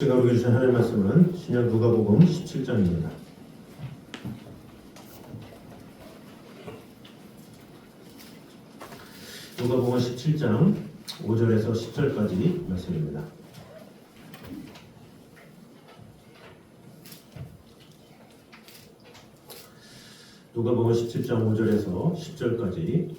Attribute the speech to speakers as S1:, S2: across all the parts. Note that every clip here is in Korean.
S1: 제가 우리에게 주신 하나님의 말씀은 신약 누가복음 17장입니다. 누가복음 17장 5절에서 10절까지 말씀입니다. 누가복음 17장 5절에서 10절까지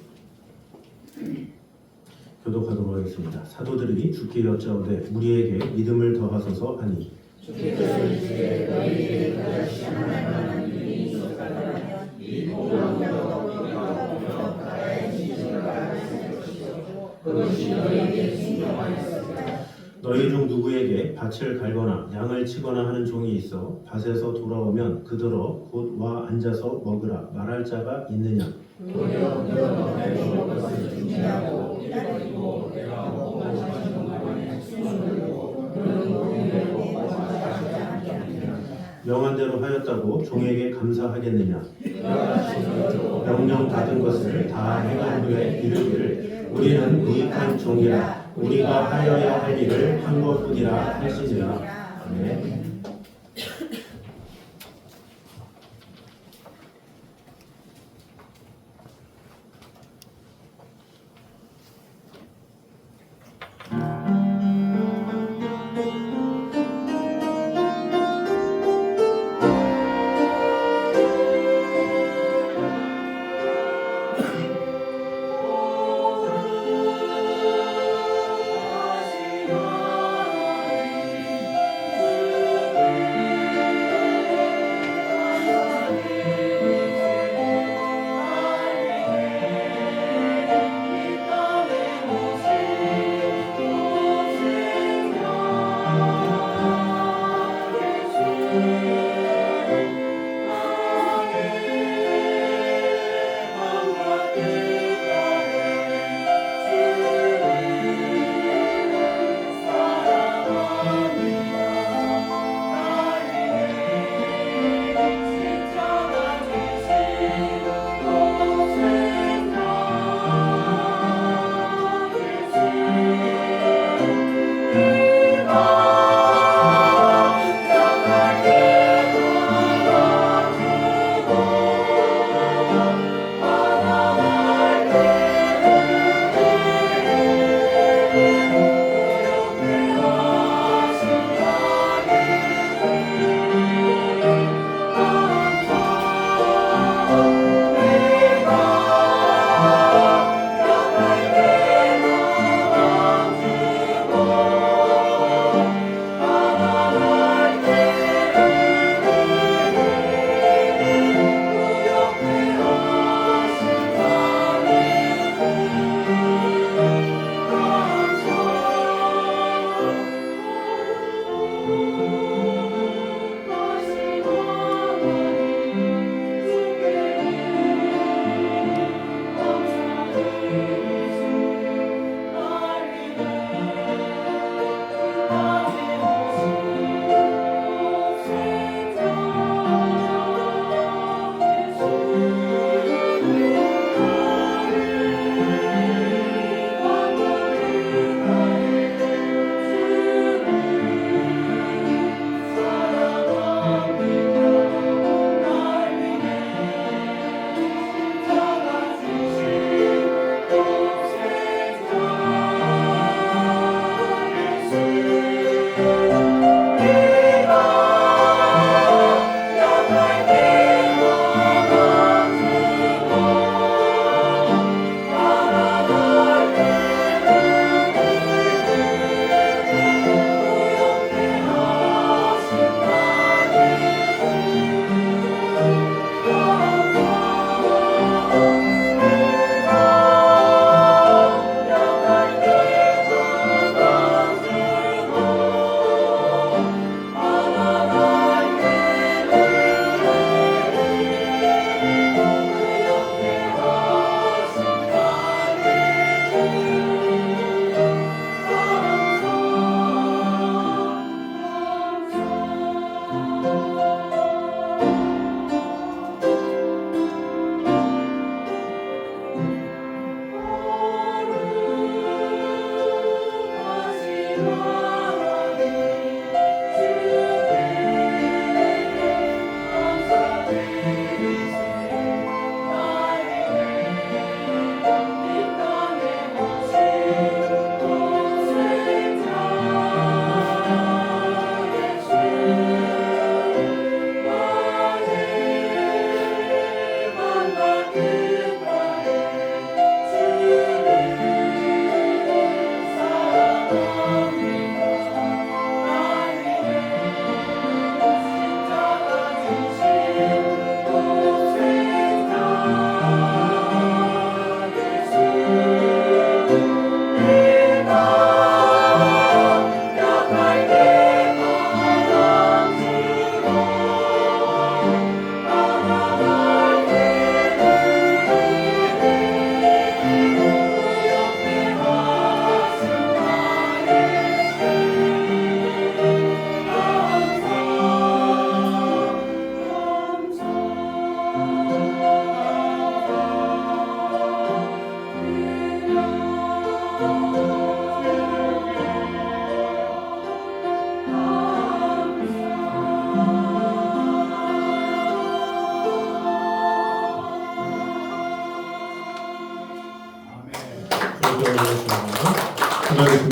S1: 교독하도록 하겠습니다. 사도들이 주께 여짜오되 우리에게 믿음을 더하소서 하니
S2: 주께서 이르시되 너희에게 그같이 하나님만한 믿음이 있었다면 이 돌로 우리가 보며 바다에 진실을 알았을 것이요 그것이 너희에게 순종하였으리라.
S1: 너희 중 누구에게 밭을 갈거나 양을 치거나 하는 종이 있어 밭에서 돌아오면 그들어 곧 와 앉아서 먹으라 말할 자가 있느냐?
S2: 도리어 그런 너희를 먹을 것을 준비하고 기다리고 내가 먹고 마시는 동안에 숨을 그런 너희를 먹고 마시지 않게 하리라.
S1: 명한 대로 하였다고 종에게 감사하겠느냐? 명령 받은 것을 다 행한 후에 이르기를 우리는 무익한 종이라 우리가 하여야 할 일을 한 것뿐이라 할지니라. 아멘.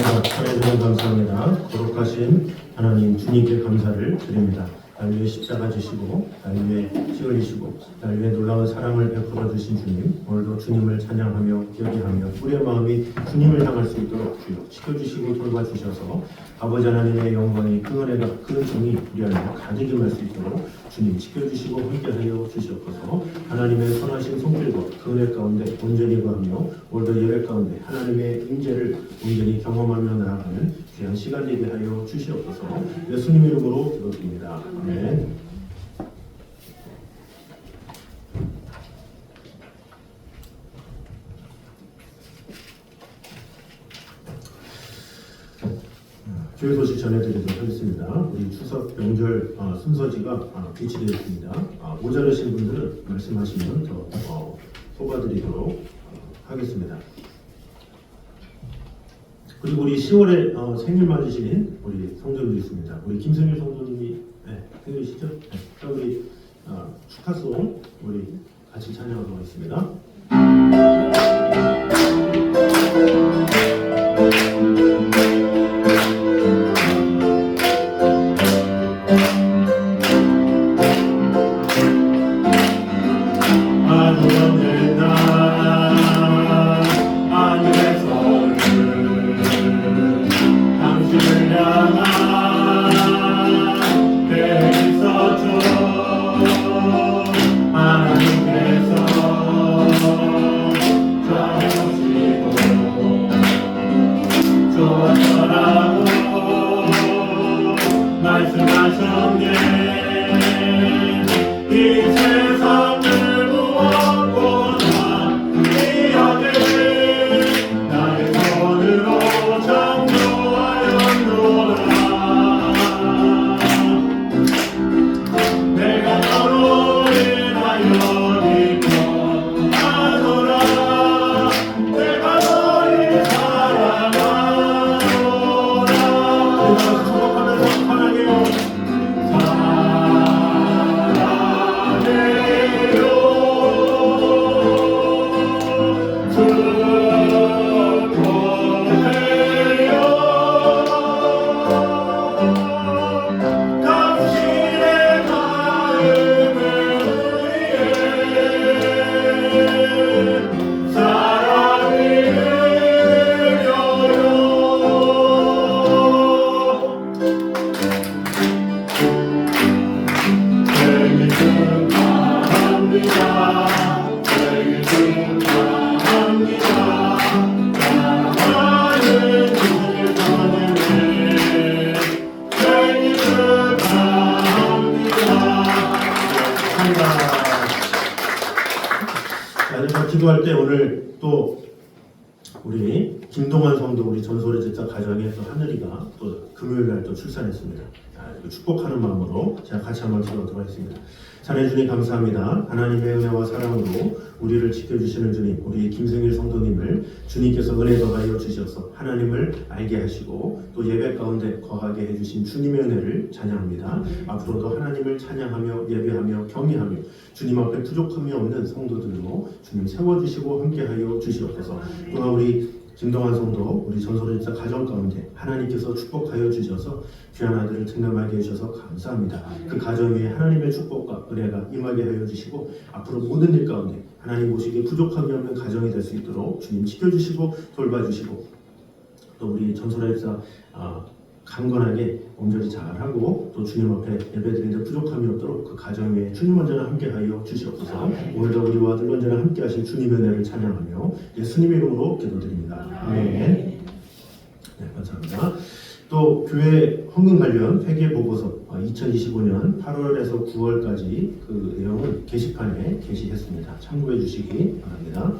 S1: 하나님 감사합니다. 거룩하신 하나님 주님께 감사를 드립니다. 날 위해 십자가 지시고 날 위해 피 흘리시고 날 위해 놀라운 사랑을 베풀어 주신 주님, 오늘도 주님을 찬양하며 기억하며 우리의 마음이 주님을 향할 수 있도록 주여 지켜주시고 돌봐주셔서 아버지 하나님의 영광이 그 은혜가 그 정이 우리 안에 가득히 말 수 있도록 주님 지켜주시고 함께하여 주시옵소서. 하나님의 선하신 손길과 그 은혜 가운데 온전히 거하며 오늘도 예배 가운데 하나님의 임재를 온전히 경험하며 나아가는 귀한 시간 되게 하여 주시옵소서. 예수님 이름으로 기도드립니다. 아멘. 교회 소식 전해드리도록 하겠습니다. 우리 추석 명절 순서지가 비치되어 있습니다. 모자르신 분들은 말씀하시면 더 뽑아드리도록 하겠습니다. 그리고 우리 10월에 생일 맞으신 우리 성도님도 있습니다. 우리 김승일 성도님이 생일이시죠? 자, 우리 축하송 우리 같이 찬양하도록 하겠습니다. 기도할 때 오늘 또 우리 김동환 성도 우리 전설의 제자 가정에 또 하늘이가 또 금요일 날 또 출산했습니다. 축복하는 마음으로 제가 같이 한번 기도하도록 하겠습니다. 자네 주님 감사합니다. 하나님의 은혜와 사랑으로 우리를 지켜주시는 주님, 우리 김승일 성도님을 주님께서 은혜 더하여 주셔서 하나님을 알게 하시고 또 예배 가운데 거하게 해주신 주님의 은혜를 찬양합니다. 앞으로도 하나님을 찬양하며 예배하며 경외하며 주님 앞에 부족함이 없는 성도들로 주님 세워주시고 함께하여 주시옵소서. 또한 우리 김동환 성도 우리 전설의 제자 가정 가운데 하나님께서 축복하여 주셔서 귀한 아들을 등남하게 해주셔서 감사합니다. 그 가정 위에 하나님의 축복과 은혜가 임하게 하여 주시고 앞으로 모든 일 가운데 하나님 보시기에 부족함이 없는 가정이 될 수 있도록 주님 지켜주시고 돌봐주시고 또 우리 전설의 제자 강건하게 온전히 잘하고 또 주님 앞에 예배드리는데 부족함이 없도록 그 가정 위에 주님 언제나 함께하여 주시옵소서. 오늘도 우리와 늘 언제나 함께하신 주님의 은혜를 찬양하며 예수님의 이름으로 기도드립니다. 아멘. 네, 감사합니다. 또 교회 헌금 관련 회계 보고서 2025년 8월에서 9월까지 그 내용은 게시판에 게시했습니다. 참고해 주시기 바랍니다.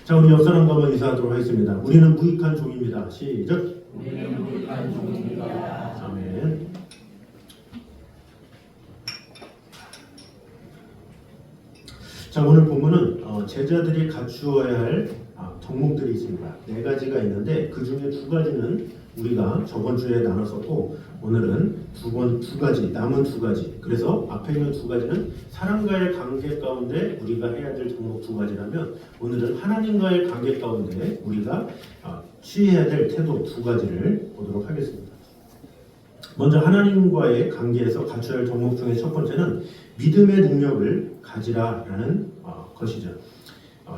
S1: 자, 우리 옆 사람과 한번 인사하도록 하겠습니다. 우리는 무익한 종입니다. 시작.
S2: 우리는 무익한 종입니다.
S1: 아멘. 자, 오늘 본문은 제자들이 갖추어야 할 덕목들이 있습니다. 4가지가 있는데 그 중에 2가지는 우리가 저번 주에 나눴었고 오늘은 두 가지, 남은 2가지. 그래서 앞에 있는 2가지는 사람과의 관계 가운데 우리가 해야 될 덕목 2가지라면 오늘은 하나님과의 관계 가운데 우리가 취해야 될 태도 두 가지를 보도록 하겠습니다. 먼저 하나님과의 관계에서 갖춰야 할 덕목 중에 첫 번째는 믿음의 능력을 가지라라는 것이죠.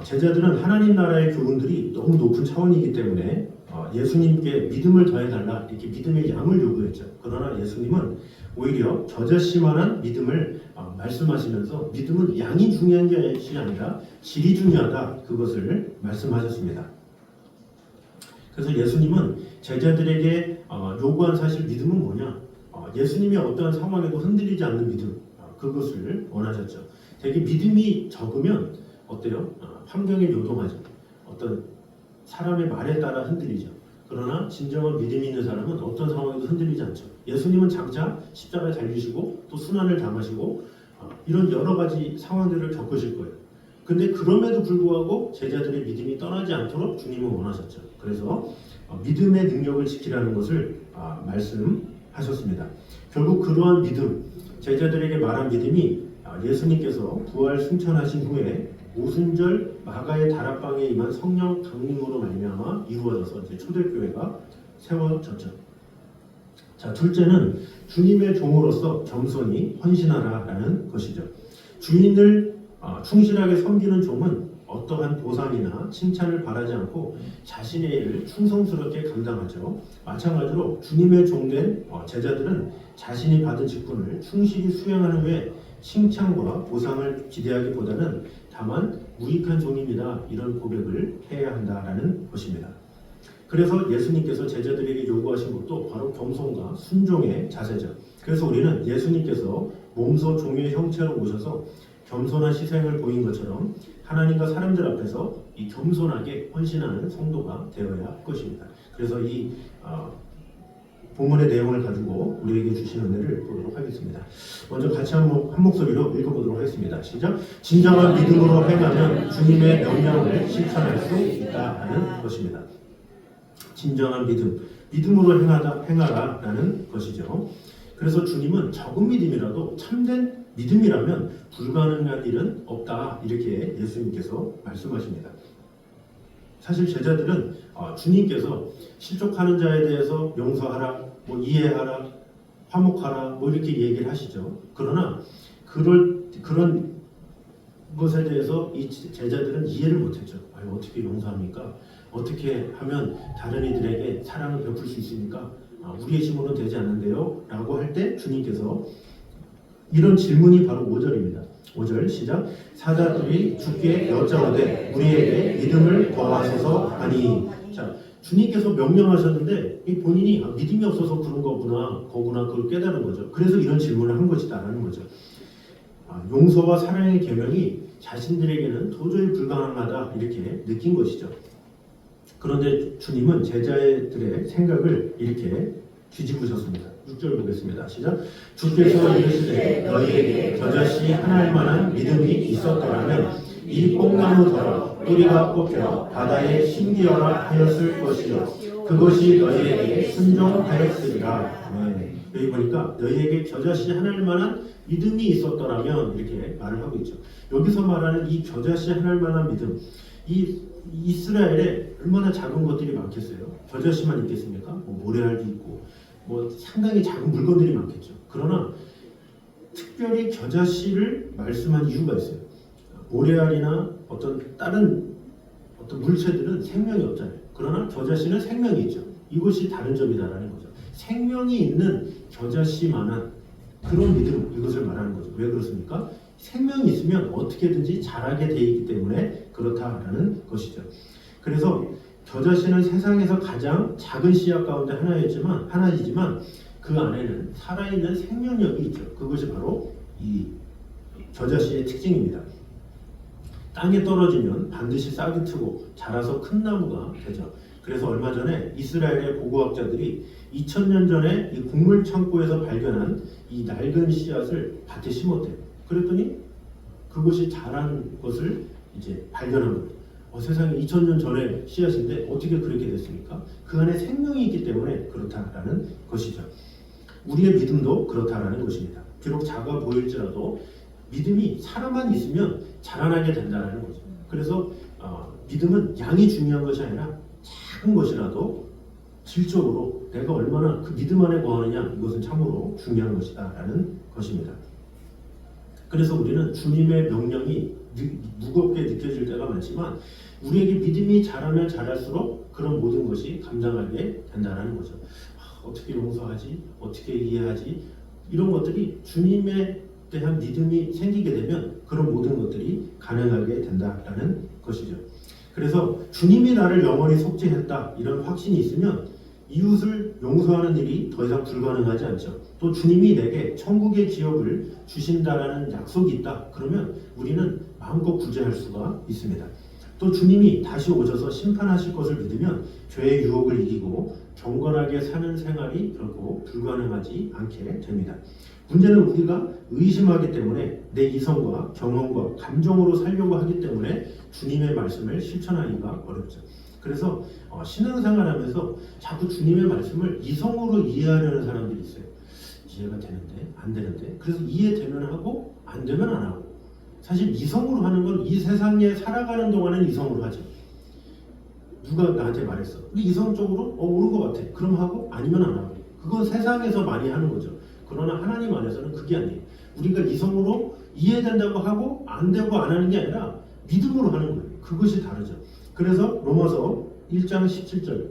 S1: 제자들은 하나님 나라의 교훈들이 너무 높은 차원이기 때문에 예수님께 믿음을 더해달라 이렇게 믿음의 양을 요구했죠. 그러나 예수님은 오히려 겨자씨만한 믿음을 말씀하시면서 믿음은 양이 중요한 것이 아니라 질이 중요하다 그것을 말씀하셨습니다. 그래서 예수님은 제자들에게 요구한 사실 믿음은 뭐냐? 예수님이 어떠한 상황에도 흔들리지 않는 믿음 그것을 원하셨죠. 되게 믿음이 적으면 어때요? 환경에 요동하죠. 어떤 사람의 말에 따라 흔들리죠. 그러나 진정한 믿음이 있는 사람은 어떤 상황에도 흔들리지 않죠. 예수님은 장차 십자가에 달리시고 또 순환을 당하시고 이런 여러 가지 상황들을 겪으실 거예요. 근데 그럼에도 불구하고 제자들의 믿음이 떠나지 않도록 주님은 원하셨죠. 그래서 믿음의 능력을 지키라는 것을 말씀하셨습니다. 결국 그러한 믿음, 제자들에게 말한 믿음이 예수님께서 부활 승천하신 후에 오순절 마가의 다락방에 임한 성령 강림으로 말미암아 이루어져서 이제 초대교회가 세워졌죠. 자, 둘째는 주님의 종으로서 겸손히 헌신하라라는 것이죠. 주인을 충실하게 섬기는 종은 어떠한 보상이나 칭찬을 바라지 않고 자신의 일을 충성스럽게 감당하죠. 마찬가지로 주님의 종된 제자들은 자신이 받은 직분을 충실히 수행하는 후에 칭찬과 보상을 기대하기보다는 다만 무익한 종입니다. 이런 고백을 해야 한다라는 것입니다. 그래서 예수님께서 제자들에게 요구하신 것도 바로 겸손과 순종의 자세죠. 그래서 우리는 예수님께서 몸소 종의 형체로 오셔서 겸손한 시생을 보인 것처럼 하나님과 사람들 앞에서 이 겸손하게 헌신하는 성도가 되어야 할 것입니다. 그래서 이 본문의 내용을 가지고 우리에게 주신 은혜를 보도록 하겠습니다. 먼저 같이 한 목소리로 읽어보도록 하겠습니다. 시작. 진정한 믿음으로 행하면 주님의 명령을 실천할 수 있다라는 것입니다. 진정한 믿음으로 행하라라는 것이죠. 그래서 주님은 적은 믿음이라도 참된 믿음이라면 불가능한 일은 없다 이렇게 예수님께서 말씀하십니다. 사실 제자들은 주님께서 실족하는 자에 대해서 용서하라, 이해하라, 화목하라 이렇게 얘기를 하시죠. 그러나 그런 것에 대해서 이 제자들은 이해를 못했죠. 어떻게 용서합니까? 어떻게 하면 다른 이들에게 사랑을 베풀 수 있습니까? 우리의 힘으로는 되지 않는데요? 라고 할 때 주님께서 이런 질문이 바로 5절입니다. 5절 시작. 사자들이 주께 여짜오되 우리에게 믿음을 더하소서 하니. 자, 주님께서 명령하셨는데 본인이 믿음이 없어서 그런 거구나 그걸 깨달은 거죠. 그래서 이런 질문을 한 것이다라는 거죠. 용서와 사랑의 계명이 자신들에게는 도저히 불가능하다 이렇게 느낀 것이죠. 그런데 주님은 제자들의 생각을 이렇게 뒤집으셨습니다. 6절 보겠습니다. 시작. 주께서 이르시되 너희에게 겨자씨 하나일 만한 믿음이 있었더라면 이 뽕나무더러 뿌리가 뽑혀 바다에 심기어라 하였을 것이요 그것이 너희에게 순종하였으리라. 네. 여기 보니까 너희에게 겨자씨 하나일 만한 믿음이 있었더라면 이렇게 말을 하고 있죠. 여기서 말하는 이 겨자씨 하나일 만한 믿음, 이 이스라엘에 얼마나 작은 것들이 많겠어요. 겨자씨만 있겠습니까? 모래알도 있고 상당히 작은 물건들이 많겠죠. 그러나 특별히 겨자씨를 말씀한 이유가 있어요. 모래알이나 다른 물체들은 생명이 없잖아요. 그러나 겨자씨는 생명이 있죠. 이것이 다른 점이다라는 거죠. 생명이 있는 겨자씨만한 그런 믿음, 이것을 말하는 거죠. 왜 그렇습니까? 생명이 있으면 어떻게든지 자라게 돼 있기 때문에 그렇다라는 것이죠. 그래서 겨자씨는 세상에서 가장 작은 씨앗 가운데 하나이지만 그 안에는 살아있는 생명력이 있죠. 그것이 바로 이 겨자씨의 특징입니다. 땅에 떨어지면 반드시 싹이 트고 자라서 큰 나무가 되죠. 그래서 얼마 전에 이스라엘의 고고학자들이 2000년 전에 이 곡물 창고에서 발견한 이 낡은 씨앗을 밭에 심었대요. 그랬더니 그것이 자란 것을 이제 발견한 거예요. 세상에 2000년 전에 씨앗인데 어떻게 그렇게 됐습니까? 그 안에 생명이 있기 때문에 그렇다라는 것이죠. 우리의 믿음도 그렇다라는 것입니다. 비록 작아 보일지라도 믿음이 사람만 있으면 자라나게 된다는 거죠. 그래서 믿음은 양이 중요한 것이 아니라 작은 것이라도 질적으로 내가 얼마나 그 믿음 안에 거하느냐, 이것은 참으로 중요한 것이다 라는 것입니다. 그래서 우리는 주님의 명령이 무겁게 느껴질 때가 많지만 우리에게 믿음이 자라면 자랄수록 그런 모든 것이 감당하게 된다는 거죠. 어떻게 용서하지? 어떻게 이해하지? 이런 것들이 주님에 대한 믿음이 생기게 되면 그런 모든 것들이 가능하게 된다라는 것이죠. 그래서 주님이 나를 영원히 속죄했다 이런 확신이 있으면 이웃을 용서하는 일이 더 이상 불가능하지 않죠. 또 주님이 내게 천국의 기업을 주신다라는 약속이 있다. 그러면 우리는 마음껏 구제할 수가 있습니다. 또 주님이 다시 오셔서 심판하실 것을 믿으면 죄의 유혹을 이기고 경건하게 사는 생활이 결코 불가능하지 않게 됩니다. 문제는 우리가 의심하기 때문에 내 이성과 경험과 감정으로 살려고 하기 때문에 주님의 말씀을 실천하기가 어렵죠. 그래서 신앙생활하면서 자꾸 주님의 말씀을 이성으로 이해하려는 사람들이 있어요. 이해가 되는데 안 되는데 그래서 이해되면 하고 안 되면 안 하고 사실 이성으로 하는 건 이 세상에 살아가는 동안은 이성으로 하죠. 누가 나한테 말했어. 근데 이성적으로 옳은 것 같아. 그럼 하고 아니면 안 하고. 그건 세상에서 많이 하는 거죠. 그러나 하나님 안에서는 그게 아니에요. 우리가 이성으로 이해된다고 하고 안 되고 안 하는 게 아니라 믿음으로 하는 거예요. 그것이 다르죠. 그래서 로마서 1장 17절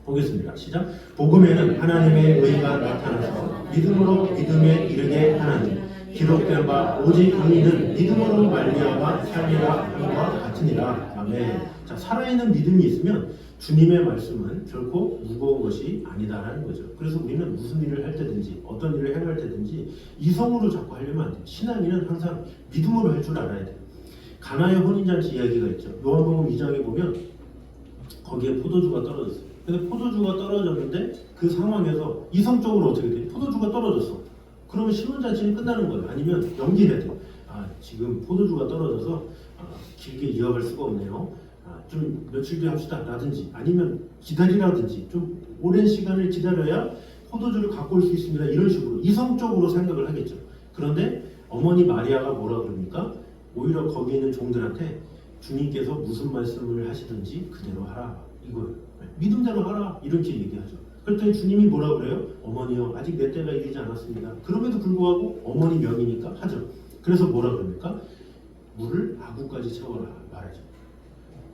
S1: 보겠습니다. 시작. 복음에는 하나님의 의가 나타나서 믿음으로 믿음에 이르게 하나니 기록된 바 오직 의인은 믿음으로 말미암아 삶이라 함과 같으니라. 아멘. 자, 살아있는 믿음이 있으면 주님의 말씀은 결코 무거운 것이 아니다라는 거죠. 그래서 우리는 무슨 일을 할 때든지 어떤 일을 행할 때든지 이성으로 자꾸 하려면 안 돼요. 신앙인은 항상 믿음으로 할 줄 알아야 돼요. 가나의 혼인잔치 이야기가 있죠. 요한복음 2장에 보면 거기에 포도주가 떨어졌어요. 근데 포도주가 떨어졌는데 그 상황에서 이성적으로 어떻게 돼요? 포도주가 떨어졌어. 그러면 신혼잔치는 끝나는 거예요. 아니면 연기해야 돼요. 지금 포도주가 떨어져서 길게 이어갈 수가 없네요. 좀 며칠 뒤에 합시다 라든지 아니면 기다리라든지 좀 오랜 시간을 기다려야 포도주를 갖고 올 수 있습니다. 이런 식으로 이성적으로 생각을 하겠죠. 그런데 어머니 마리아가 뭐라 그럽니까? 오히려 거기 있는 종들한테 주님께서 무슨 말씀을 하시든지 그대로 하라 이거예요. 믿음대로 하라 이렇게 얘기하죠. 그랬더니 주님이 뭐라 그래요? 어머니요 아직 내 때가 이르지 않았습니다. 그럼에도 불구하고 어머니 명이니까 하죠. 그래서 뭐라 그럽니까? 물을 아구까지 채워라 말하죠.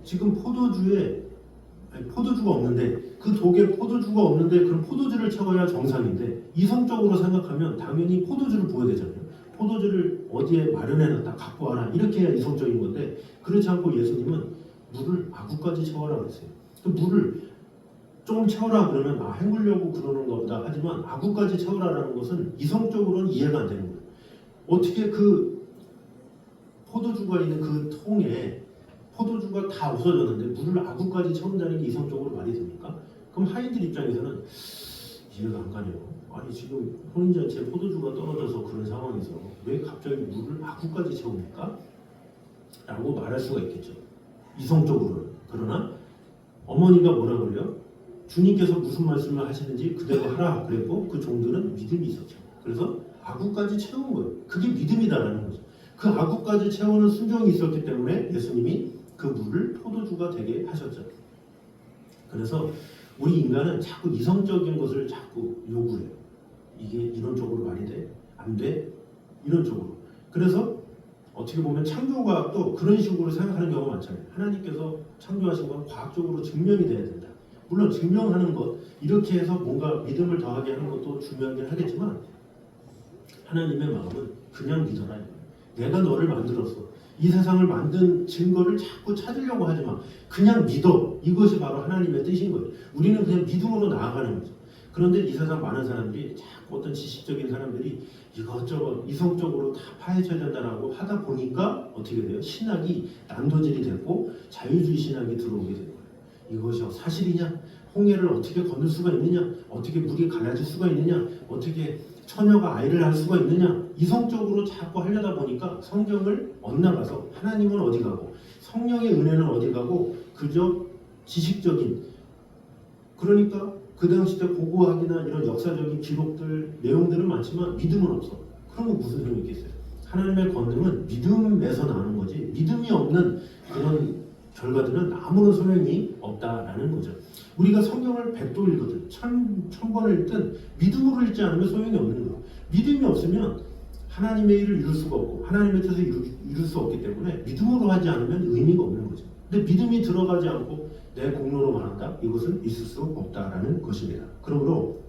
S1: 지금 포도주가 없는데 그 독에 포도주가 없는데 그럼 포도주를 채워야 정상인데 이성적으로 생각하면 당연히 포도주를 부어야 되잖아요. 포도주를 어디에 마련해놨다 갖고 와라 이렇게 해야 이성적인 건데 그렇지 않고 예수님은 물을 아구까지 채워라 그랬어요. 그 물을 좀 채워라 그러면 헹구려고 그러는가 보다 하지만 아구까지 채워라라는 것은 이성적으로는 이해가 안 되는 거예요. 어떻게 그 포도주가 있는 그 통에 포도주가 다 없어졌는데 물을 아구까지 채운다는 게 이성적으로 말이 됩니까? 그럼 하인들 입장에서는 이해가 안 가네요. 아니 지금 혼인잔치에 포도주가 떨어져서 그런 상황에서 왜 갑자기 물을 아구까지 채웁니까? 라고 말할 수가 있겠죠. 이성적으로는. 그러나 어머니가 뭐라 그래요? 주님께서 무슨 말씀을 하시는지 그대로 하라 그랬고 그 종들은 믿음이 있었죠. 그래서 아구까지 채운 거예요. 그게 믿음이다라는 거죠. 그 아구까지 채우는 순종이 있었기 때문에 예수님이 그 물을 포도주가 되게 하셨죠. 그래서 우리 인간은 자꾸 이성적인 것을 자꾸 요구해요. 이게 이론적으로 말이 돼? 안 돼? 이런 쪽으로. 그래서 어떻게 보면 창조과학도 그런 식으로 생각하는 경우가 많잖아요. 하나님께서 창조하신 건 과학적으로 증명이 돼야 된다. 물론 증명하는 것, 이렇게 해서 뭔가 믿음을 더하게 하는 것도 중요하긴 하겠지만 하나님의 마음은 그냥 믿어라. 내가 너를 만들었어. 이 세상을 만든 증거를 자꾸 찾으려고 하지 마. 그냥 믿어. 이것이 바로 하나님의 뜻인 거예요. 우리는 그냥 믿음으로 나아가는 거죠. 그런데 이 세상 많은 사람들이 자꾸 어떤 지식적인 사람들이 이것저것 이성적으로 다 파헤쳐야 된다라고 하다 보니까 어떻게 돼요? 신학이 난도질이 됐고 자유주의 신학이 들어오게 된 거예요. 이것이 사실이냐? 홍해를 어떻게 건널 수가 있느냐? 어떻게 물이 갈라질 수가 있느냐? 어떻게 처녀가 아이를 낳을 수가 있느냐? 이성적으로 자꾸 하려다 보니까 성경을 엇나가서 하나님은 어디 가고 성령의 은혜는 어디 가고 그저 지식적인 그러니까 그 당시 때 고고학이나 이런 역사적인 기록들 내용들은 많지만 믿음은 없어. 그런 거 무슨 소용이 있겠어요? 하나님의 권능은 믿음에서 나오는 거지 믿음이 없는 그런 결과들은 아무런 소용이 없다라는 거죠. 우리가 성경을 100도 읽거든, 1000번을 읽든 믿음으로 읽지 않으면 소용이 없는 거예요. 믿음이 없으면 하나님의 일을 이룰 수가 없고 하나님의 뜻을 이룰 수 없기 때문에 믿음으로 하지 않으면 의미가 없는 거죠. 근데 믿음이 들어가지 않고 내 공로로 말한다? 이것은 있을 수 없다라는 것입니다. 그러므로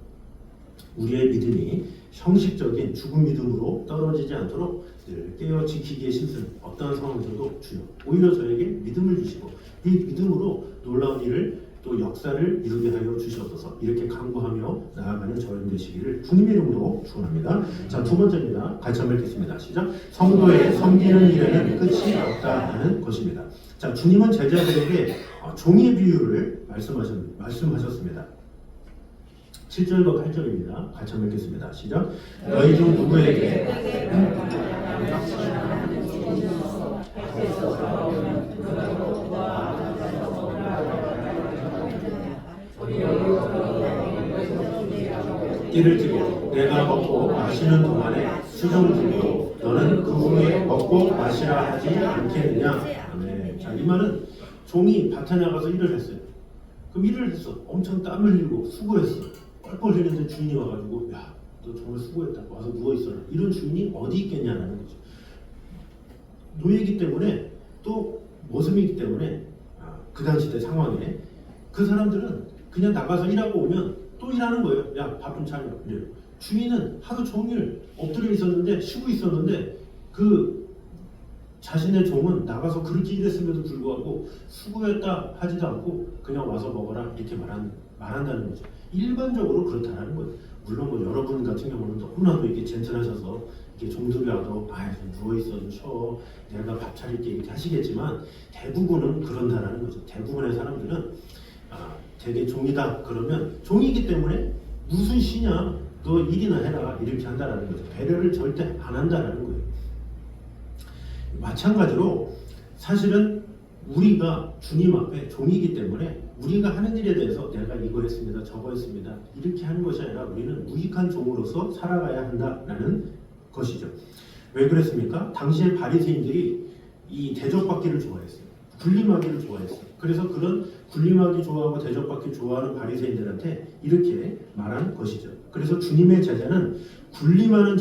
S1: 우리의 믿음이 형식적인 죽은 믿음으로 떨어지지 않도록 늘 깨어 지키기에 힘쓰는 어떠한 상황에서도 주여 오히려 저에게 믿음을 주시고 이 믿음으로 놀라운 일을 또 역사를 이루게 하여 주시옵소서. 이렇게 간구하며 나아가는 저희 되시기를 주님의 이름으로 축원합니다. 자, 두 번째입니다. 같이 한번 읽겠습니다. 시작. 성도의 섬기는 일에는 끝이 없다는 것입니다. 자, 주님은 제자들에게 종의 비유를 말씀하셨습니다. 7절과 8절입니다. 같이 한번 읽겠습니다. 시작. 너희 중 누구에게 띠를 띠고 내가 먹고 마시는 동안에 수정을 들고 너는 그 후에 먹고 마시라 하지 않겠느냐. 아멘. 자, 이 말은 종이 밭에 나가서 일을 했어요. 그럼 일을 했어. 엄청 땀 흘리고 수고했어. 뻘뻘 흘리는데 주인이 와가지고 야, 너 정말 수고했다. 와서 누워있어라. 이런 주인이 어디 있겠냐라는 거죠. 노예이기 때문에 또 모습이기 때문에 그 당시 때 상황에 그 사람들은 그냥 나가서 일하고 오면 또 일하는 거예요. 야, 밥 좀 차려. 이래요. 주인은 하루 종일 엎드려 있었는데 쉬고 있었는데 그 자신의 종은 나가서 그렇게 일했음에도 불구하고 수고했다 하지도 않고 그냥 와서 먹어라 이렇게 말한다는 거죠. 일반적으로 그렇다는 거예요. 물론 뭐 여러분 같은 경우는 너무나도 이렇게 젠틀하셔서 이렇게 종들이 와도 좀 누워있어 좀 쉬어 내가 밥 차릴게 이렇게 하시겠지만 대부분은 그런다라는 거죠. 대부분의 사람들은 되게 종이다 그러면 종이기 때문에 무슨 시냐 너 일이나 해라 이렇게 한다라는 거죠. 배려를 절대 안 한다라는 거예요. 마찬가지로 사실은 우리가 주님 앞에 종이기 때문에 우리가 하는 일에 대해서 내가 이거 했습니다 저거 했습니다 이렇게 하는 것이 아니라 우리는 무익한 종으로서 살아가야 한다라는 것이죠. 왜 그랬습니까? 당시에 바리새인들이 이 대접받기를 좋아했어요. 군림하기를 좋아했어요. 그래서 그런 군림하기 좋아하고 대접받기 좋아하는 바리새인들한테 이렇게 말한 것이죠. 그래서 주님의 제자는 군림하는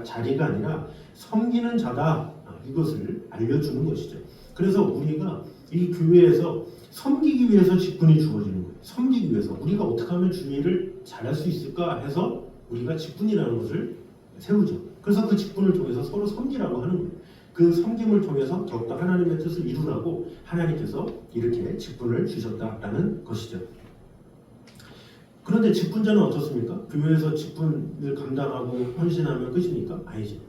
S1: 자리가 아니라 섬기는 자다. 이것을 알려주는 것이죠. 그래서 우리가 이 교회에서 섬기기 위해서 직분이 주어지는 거예요. 섬기기 위해서 우리가 어떻게 하면 주의 일을 잘할 수 있을까 해서 우리가 직분이라는 것을 세우죠. 그래서 그 직분을 통해서 서로 섬기라고 하는 거예요. 그 섬김을 통해서 더욱더 하나님의 뜻을 이루라고 하나님께서 이렇게 직분을 주셨다라는 것이죠. 그런데 직분자는 어떻습니까? 교회에서 직분을 감당하고 헌신하면 끝입니까? 아니죠.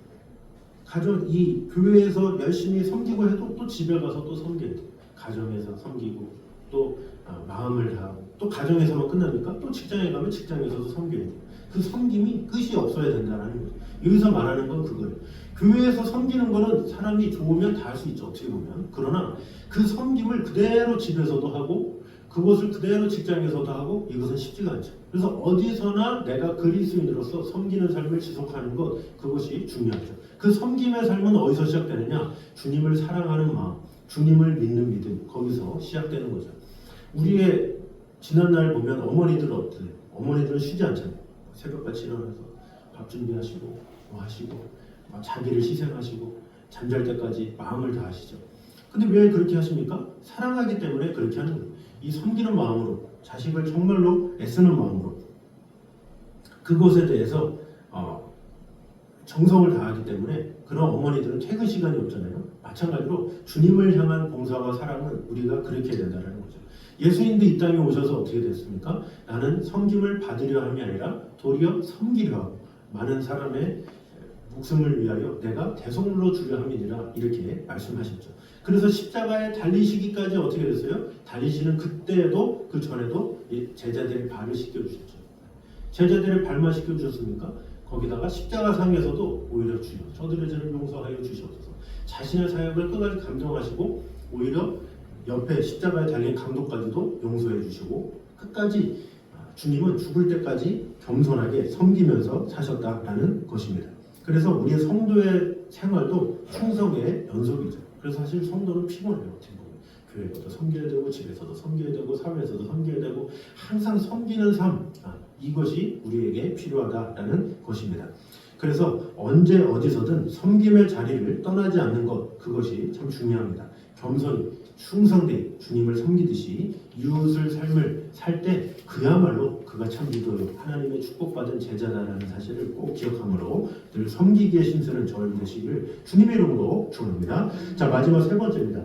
S1: 이 교회에서 열심히 섬기고 해도 또 집에 가서 또 섬겨야 돼요. 가정에서 섬기고 또 마음을 다하고 또 가정에서만 끝나니까 또 직장에 가면 직장에서도 섬겨야 돼요. 그 섬김이 끝이 없어야 된다는 거죠. 여기서 말하는 건 그거예요. 교회에서 섬기는 거는 사람이 좋으면 다 할 수 있죠. 어떻게 보면. 그러나 그 섬김을 그대로 집에서도 하고 그것을 그대로 직장에서도 하고 이것은 쉽지가 않죠. 그래서 어디서나 내가 그리스도인으로서 섬기는 삶을 지속하는 것 그것이 중요하죠. 그 섬김의 삶은 어디서 시작되느냐? 주님을 사랑하는 마음, 주님을 믿는 믿음 거기서 시작되는 거죠. 우리의 지난날 보면 어머니들은 어때요? 어머니들은 쉬지 않잖아요. 새벽같이 일어나서 밥 준비하시고 뭐 하시고 자기를 희생하시고 잠잘 때까지 마음을 다하시죠. 근데 왜 그렇게 하십니까? 사랑하기 때문에 그렇게 하는 거예요. 이 섬기는 마음으로 자식을 정말로 애쓰는 마음으로 그것에 대해서 정성을 다하기 때문에 그런 어머니들은 퇴근 시간이 없잖아요. 마찬가지로 주님을 향한 봉사와 사랑은 우리가 그렇게 된다는 거죠. 예수님도 이 땅에 오셔서 어떻게 됐습니까? 나는 섬김을 받으려 함이 아니라 도리어 섬기려 하고 많은 사람의 목숨을 위하여 내가 대속물로 주려 함이니라 이렇게 말씀하셨죠. 그래서 십자가에 달리시기까지 어떻게 됐어요? 달리시는 그때에도 그 전에도 제자들의 발을 씻겨주셨죠. 제자들의 발만 씻겨주셨습니까? 거기다가 십자가상에서도 오히려 주여 저들의 죄를 용서하여 주시옵소서. 자신의 사역을 끝까지 감정하시고 오히려 옆에 십자가에 달린 강도까지도 용서해 주시고 끝까지 주님은 죽을 때까지 겸손하게 섬기면서 사셨다라는 것입니다. 그래서 우리의 성도의 생활도 충성의 연속이죠. 그래서 사실 성도는 피곤해요. 어떻게 보면 교회에서도 섬겨야 되고 집에서도 섬겨야 되고 사회에서도 섬겨야 되고 항상 섬기는 삶, 이것이 우리에게 필요하다라는 것입니다. 그래서 언제 어디서든 섬김의 자리를 떠나지 않는 것, 그것이 참 중요합니다. 겸손히 충성되이 주님을 섬기듯이 이웃을 삶을 살 때 그야말로 그가 참 믿어요, 하나님의 축복받은 제자다라는 사실을 꼭 기억함으로 늘 섬기기에 힘쓰는 저희 되시기를 주님의 이름으로 축원합니다. 자, 마지막 세 번째입니다.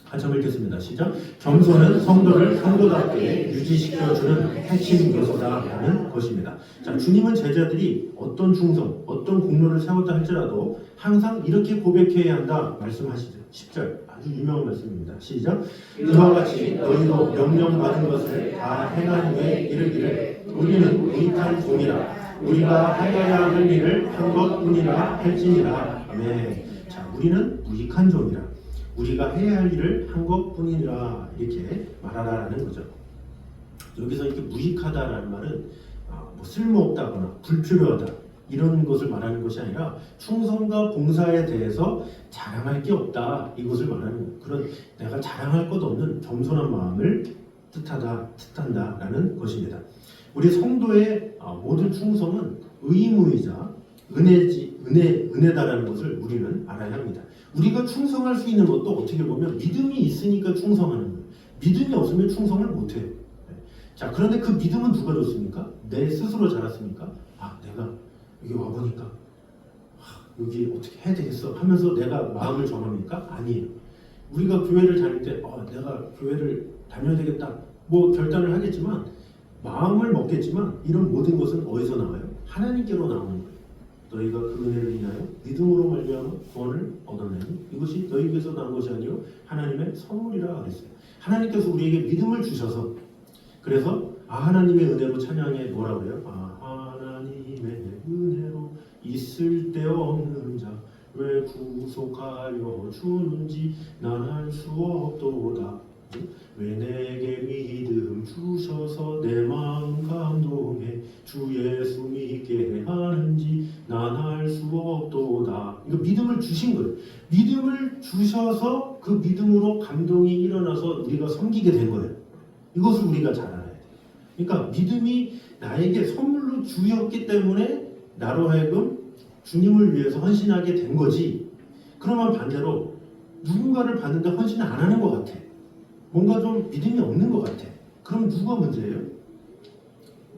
S1: 같이 한번 읽겠습니다. 시작. 겸손은 성도를 성도답게 유지시켜주는 핵심 요소다라는 것입니다. 자, 주님은 제자들이 어떤 충성, 어떤 공로를 세웠다 할지라도 항상 이렇게 고백해야 한다 말씀하시죠. 10절 아주 유명한 말씀입니다. 시작. 이와 같이 너희도 명령받은 것을 다 행한 후에 이르기를 우리는 무익한 종이라 우리가 하여야 할 일을 한 것뿐이라 할지니라. 아멘. 자, 우리는 무익한 종이라 우리가 해야 할 일을 한 것뿐이라 이렇게 말하라는 거죠. 여기서 이렇게 무익하다라는 말은 뭐 쓸모없다거나 불필요하다 이런 것을 말하는 것이 아니라 충성과 봉사에 대해서 자랑할 게 없다 이것을 말하는 그런 내가 자랑할 것 없는 겸손한 마음을 뜻한다라는 것입니다. 우리 성도의 모든 충성은 의무이자 은혜다라는 것을 우리는 알아야 합니다. 우리가 충성할 수 있는 것도 어떻게 보면 믿음이 있으니까 충성하는 거예요. 믿음이 없으면 충성을 못해요. 자, 그런데 그 믿음은 누가 줬습니까? 내 스스로 자랐습니까? 내가 여기 와보니까 여기 어떻게 해야 되겠어 하면서 내가 마음을 정합니까? 아니에요. 우리가 교회를 다닐 때 내가 교회를 다녀야 되겠다 뭐 결단을 하겠지만 마음을 먹겠지만 이런 모든 것은 어디서 나와요? 하나님께로 나오는 거예요. 너희가 그 은혜를 인하여 믿음으로 말미암아 구원을 얻었나니 이것이 너희에게서 난 것이 아니요 하나님의 선물이라 그랬어요. 하나님께서 우리에게 믿음을 주셔서 그래서 하나님의 은혜로 찬양해 뭐라고 해요? 하나님의 은혜로 있을 데 없는 자 왜 구속하여 주는지 난 알 수 없도다. 왜 내게 믿음 주셔서 내 마음 감동해 주 예수 믿게 하는지 난 알 수 없도다. 이거 믿음을 주신 거예요. 믿음을 주셔서 그 믿음으로 감동이 일어나서 우리가 섬기게 된 거예요. 이것을 우리가 잘 알아야 돼요. 그러니까 믿음이 나에게 선물로 주였기 때문에 나로 하여금 주님을 위해서 헌신하게 된 거지. 그러면 반대로 누군가를 봤는데 헌신을 안 하는 것 같아. 뭔가 좀 믿음이 없는 것 같아. 그럼 누가 문제예요?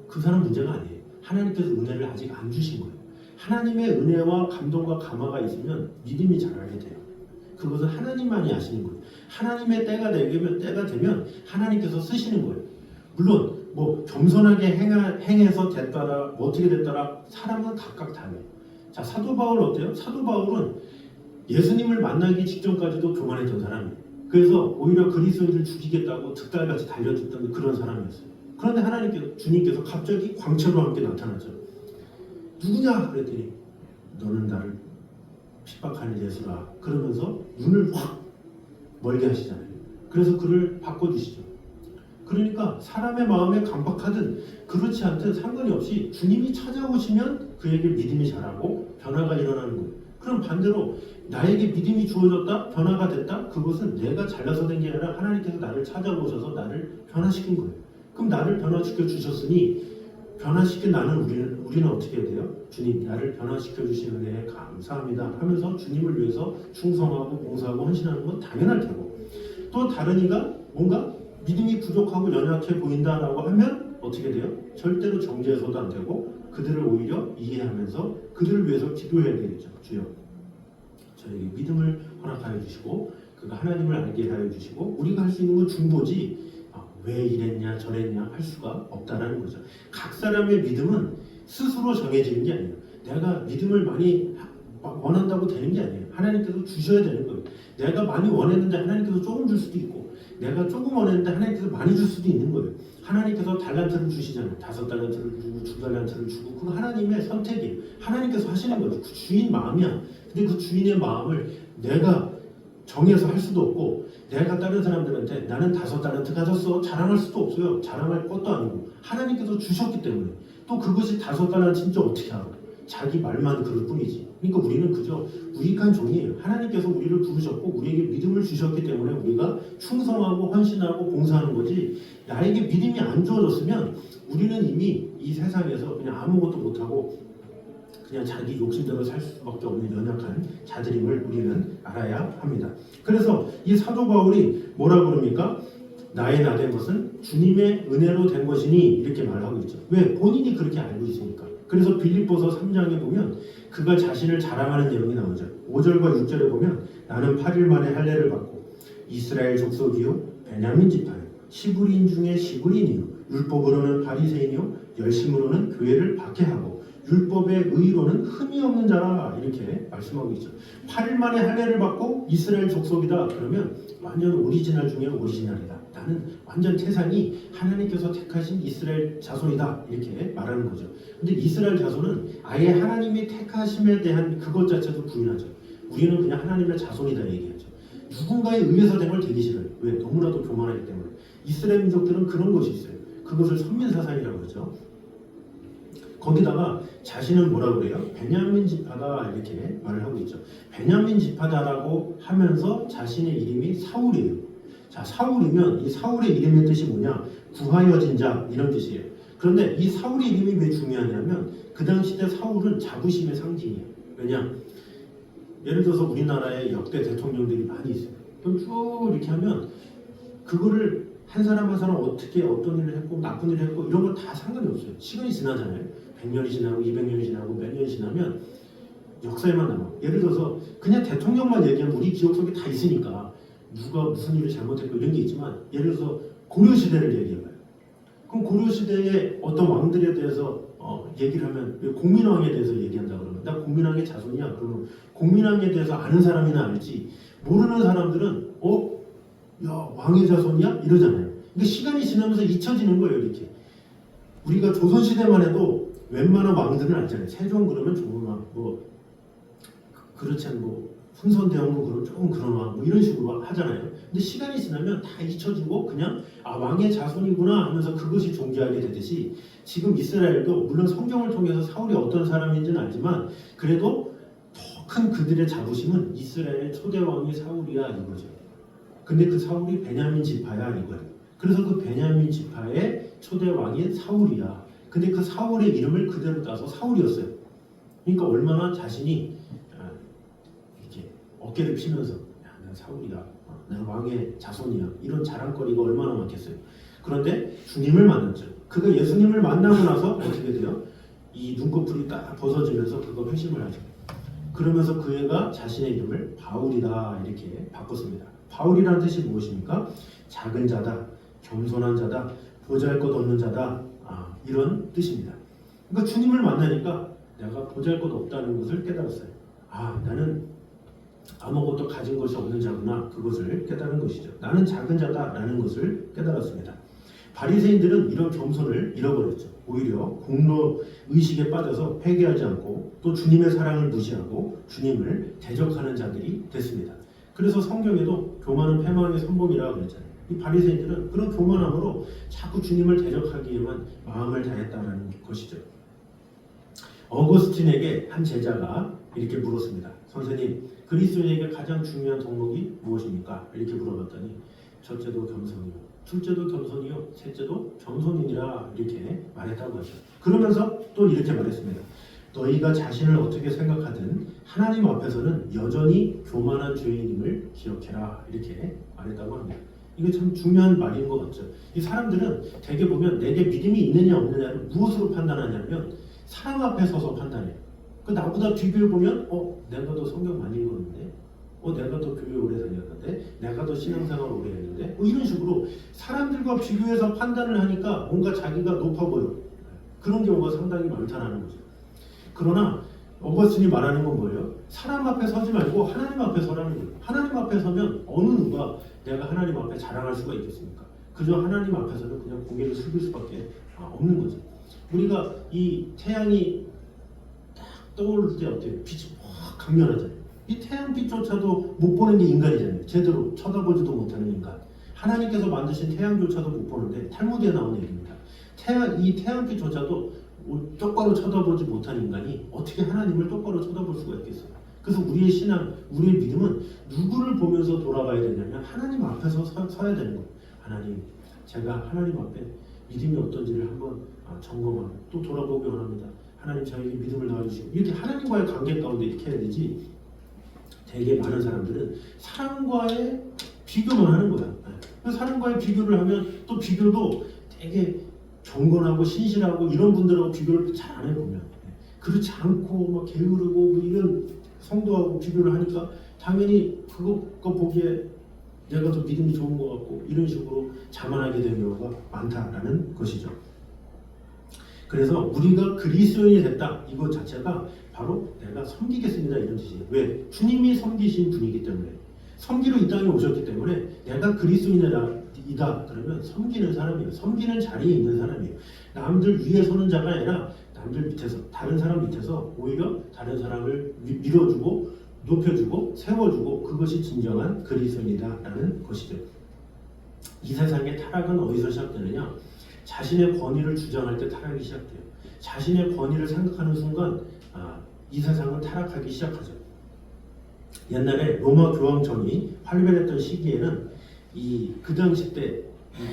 S1: 그 사람 문제가 아니에요. 하나님께서 은혜를 아직 안 주신 거예요. 하나님의 은혜와 감동과 감화가 있으면 믿음이 자라게 돼요. 그것은 하나님만이 아시는 거예요. 하나님의 때가 되면 하나님께서 쓰시는 거예요. 물론 뭐 겸손하게 행해서 됐다라 뭐 어떻게 됐다라 사람은 각각 달라요. 자, 사도 바울 어때요? 사도 바울은 예수님을 만나기 직전까지도 교만했던 사람이에요. 그래서 오히려 그리스도인을 죽이겠다고 득달같이 달려들던 그런 사람이었어요. 그런데 주님께서 갑자기 광채로 함께 나타났죠. 누구냐? 그랬더니 너는 나를 핍박하는 예수라. 그러면서 눈을 확 멀게 하시잖아요. 그래서 그를 바꿔주시죠. 그러니까 사람의 마음에 강박하든 그렇지 않든 상관이 없이 주님이 찾아오시면 그에게 믿음이 자라고 변화가 일어나는 거예요. 그럼 반대로 나에게 믿음이 주어졌다, 변화가 됐다, 그것은 내가 잘나서 된 게 아니라 하나님께서 나를 찾아오셔서 나를 변화시킨 거예요. 그럼 나를 변화시켜 주셨으니 변화시킨 우리는 어떻게 해야 돼요? 주님, 나를 변화시켜 주신 은혜에 감사합니다 하면서 주님을 위해서 충성하고 봉사하고 헌신하는 건 당연할 테고, 또 다른 이가 뭔가 믿음이 부족하고 연약해 보인다라고 하면 어떻게 돼요? 절대로 정죄해서도 안 되고 그들을 오히려 이해하면서 그들을 위해서 기도해야 되겠죠. 주여, 저에게 믿음을 허락하여 주시고 그가 하나님을 알게 하여 주시고 우리가 할 수 있는 건 중보지 왜 이랬냐 저랬냐 할 수가 없다라는 거죠. 각 사람의 믿음은 스스로 정해지는 게 아니에요. 내가 믿음을 많이 원한다고 되는 게 아니에요. 하나님께서 주셔야 되는 거예요. 내가 많이 원했는데 하나님께서 조금 줄 수도 있고 내가 조금 원했는데 하나님께서 많이 줄 수도 있는 거예요. 하나님께서 달란트를 주시잖아요. 5달란트를 주고 2달란트를 주고 그건 하나님의 선택이에요. 하나님께서 하시는 거예요. 그 주인 마음이야. 근데 그 주인의 마음을 내가 정해서 할 수도 없고 내가 다른 사람들한테 나는 5달란트 가졌어 자랑할 수도 없어요. 자랑할 것도 아니고 하나님께서 주셨기 때문에 또 그것이 5달란트 진짜 어떻게 알아? 자기 말만 그럴 뿐이지. 그러니까 우리는 그저 무익한 종이에요. 하나님께서 우리를 부르셨고 우리에게 믿음을 주셨기 때문에 우리가 충성하고 헌신하고 봉사하는 거지. 나에게 믿음이 안 주어졌으면 우리는 이미 이 세상에서 그냥 아무것도 못하고 그냥 자기 욕심대로 살 수밖에 없는 연약한 자들임을 우리는 알아야 합니다. 그래서 이 사도 바울이 뭐라 그럽니까? 나의 나 된 것은 주님의 은혜로 된 것이니 이렇게 말하고 있죠. 왜? 본인이 그렇게 알고 있으니까. 그래서 빌립보서 3장에 보면 그가 자신을 자랑하는 내용이 나오죠. 5절과 6절에 보면 나는 8일 만에 할례를 받고 이스라엘 족속이요 베냐민 지파요 시브리인 중에 시브리인이요 율법으로는 바리새인이요 열심으로는 교회를 박해하고 율법의 의로는 흠이 없는 자라 이렇게 말씀하고 있죠. 8일 만에 할례를 받고 이스라엘 족속이다. 그러면 완전 오리지널 중에 오리지널이다. 나는 완전 태산이 하나님께서 택하신 이스라엘 자손이다. 이렇게 말하는 거죠. 근데 이스라엘 자손은 아예 하나님이 택하심에 대한 그것 자체도 부인하죠. 우리는 그냥 하나님의 자손이다 얘기하죠. 누군가에 의해서 된 걸 되기 싫어요. 왜? 너무나도 교만하기 때문에. 이스라엘 민족들은 그런 것이 있어요. 그것을 선민사상이라고 그러죠. 거기다가 자신은 뭐라고 그래요? 베냐민 지파다 이렇게 말을 하고 있죠. 베냐민 지파다라고 하면서 자신의 이름이 사울이에요. 자, 사울이면 이 사울의 이름의 뜻이 뭐냐? 구하여진 자 이런 뜻이에요. 그런데 이 사울의 이름이 왜 중요하냐면 그 당시 때 사울은 자부심의 상징이에요. 왜냐? 예를 들어서 우리나라에 역대 대통령들이 많이 있어요. 그럼 쭉 이렇게 하면 그거를 한 사람 한 사람 어떻게 어떤 일을 했고 나쁜 일을 했고 이런 거 다 상관이 없어요. 시간이 지나잖아요. 100년이 지나고 200년이 지나고 몇 년이 지나면 역사에만 남아. 예를 들어서 그냥 대통령만 얘기하면 우리 기억 속에 다 있으니까 누가 무슨 일을 잘못했고 이런 게 있지만 예를 들어서 고려시대를 얘기해봐요. 그럼 고려시대의 어떤 왕들에 대해서 얘기를 하면 공민왕에 대해서 얘기한다 그러면 나 공민왕의 자손이야. 그러면 공민왕에 대해서 아는 사람이나 알지 모르는 사람들은 야 왕의 자손이야? 이러잖아요. 근데 시간이 지나면서 잊혀지는 거예요. 이렇게 우리가 조선시대만 해도 웬만한 왕들은 알잖아요. 세종 그러면 조문왕 그렇지 않고 흥선대원군 그러면 조금 그런 왕 이런 식으로 하잖아요. 근데 시간이 지나면 다 잊혀지고 그냥 왕의 자손이구나 하면서 그것이 존귀하게 되듯이 지금 이스라엘도 물론 성경을 통해서 사울이 어떤 사람인지는 알지만 그래도 더 큰 그들의 자부심은 이스라엘의 초대 왕이 사울이야 이거죠. 근데 그 사울이 베냐민 지파야 이거예요. 그래서 그 베냐민 지파의 초대 왕인 사울이야. 근데 그 사울의 이름을 그대로 따서 사울이었어요. 그러니까 얼마나 자신이 이렇게 어깨를 피면서 난 사울이다. 난 왕의 자손이야. 이런 자랑거리가 얼마나 많겠어요. 그런데 주님을 만났죠. 그가 예수님을 만나고 나서 어떻게 돼요? 이 눈꺼풀이 딱 벗어지면서 그가 회심을 하죠. 그러면서 그 애가 자신의 이름을 바울이다 이렇게 바꿨습니다. 바울이라는 뜻이 무엇입니까? 작은 자다, 겸손한 자다, 보잘것없는 자다 이런 뜻입니다. 그러니까 주님을 만나니까 내가 보잘것없다는 것을 깨달았어요. 나는 아무것도 가진 것이 없는 자구나 그것을 깨달은 것이죠. 나는 작은 자다라는 것을 깨달았습니다. 바리새인들은 이런 겸손을 잃어버렸죠. 오히려 공로 의식에 빠져서 회개하지 않고 또 주님의 사랑을 무시하고 주님을 대적하는 자들이 됐습니다. 그래서 성경에도 교만은 패망의 선봉이라고 그랬잖아요. 이 바리새인들은 그런 교만함으로 자꾸 주님을 대적하기에만 마음을 다했다는 것이죠. 어거스틴에게 한 제자가 이렇게 물었습니다. 선생님, 그리스도인에게 가장 중요한 덕목이 무엇입니까? 이렇게 물어봤더니 첫째도 겸손이요, 둘째도 겸손이요, 셋째도 겸손이니라 이렇게 말했다고 하죠. 그러면서 또 이렇게 말했습니다. 너희가 자신을 어떻게 생각하든 하나님 앞에서는 여전히 교만한 죄인임을 기억해라 이렇게 말했다고 합니다. 이게 참 중요한 말인 것 같죠. 이 사람들은 대개 보면 내게 믿음이 있느냐 없느냐를 무엇으로 판단하냐면 사람 앞에 서서 판단해요. 그 나보다 비교해보면 내가 더 성경 많이 읽었는데 내가 더 교회 오래 다녔는데 내가 더 신앙생활 오래 했는데 이런 식으로 사람들과 비교해서 판단을 하니까 뭔가 자기가 높아 보여. 그런 경우가 상당히 많다는 거죠. 그러나 어거스틴이 말하는 건 뭐예요? 사람 앞에 서지 말고 하나님 앞에 서라는 거예요. 하나님 앞에 서면 어느 누가 내가 하나님 앞에 자랑할 수가 있겠습니까? 그저 하나님 앞에서는 그냥 고개를 숙일 수밖에 없는 거죠. 우리가 이 태양이 딱 떠오를 때 어때요? 빛이 확 강렬하잖아요. 이 태양빛조차도 못 보는 게 인간이잖아요. 제대로 쳐다보지도 못하는 인간. 하나님께서 만드신 태양조차도 못 보는데 탈무드에 나오는 얘기입니다. 이 태양빛조차도 똑바로 쳐다보지 못한 인간이 어떻게 하나님을 똑바로 쳐다볼 수가 있겠어요? 그래서 우리의 신앙, 우리의 믿음은 누구를 보면서 돌아가야 되냐면 하나님 앞에서 서야 되는 거예요. 하나님, 제가 하나님 앞에 믿음이 어떤지를 한번 점검하고 또 돌아보기 원합니다. 하나님 저에게 믿음을 낳아주시고 이렇게 하나님과의 관계 가운데 이렇게 해야 되지. 되게 많은 사람들은 사람과의 비교만 하는 거야. 사람과의 비교를 하면 또 비교도 되게 경건하고 신실하고 이런 분들하고 비교를 잘 안 해보면 그렇지 않고 막 게으르고 뭐 이런 성도하고 비교를 하니까 당연히 그거 보기에 내가 더 믿음이 좋은 것 같고 이런 식으로 자만하게 되는 경우가 많다라는 것이죠. 그래서 우리가 그리스도인이 됐다 이것 자체가 바로 내가 섬기겠습니다 이런 뜻이에요. 왜? 주님이 섬기신 분이기 때문에 섬기러 이 땅에 오셨기 때문에 내가 그리스도인이다 그러면 섬기는 사람이에요. 섬기는 자리에 있는 사람이에요. 남들 위에 서는 자가 아니라 남들 밑에서 다른 사람 밑에서 오히려 다른 사람을 밀어주고 높여주고 세워주고 그것이 진정한 그리스도인이다라는 것이죠. 이 세상의 타락은 어디서 시작되느냐? 자신의 권위를 주장할 때 타락이 시작돼요. 자신의 권위를 생각하는 순간 이 세상은 타락하기 시작하죠. 옛날에 로마 교황청이 활발했던 시기에는 그 당시 때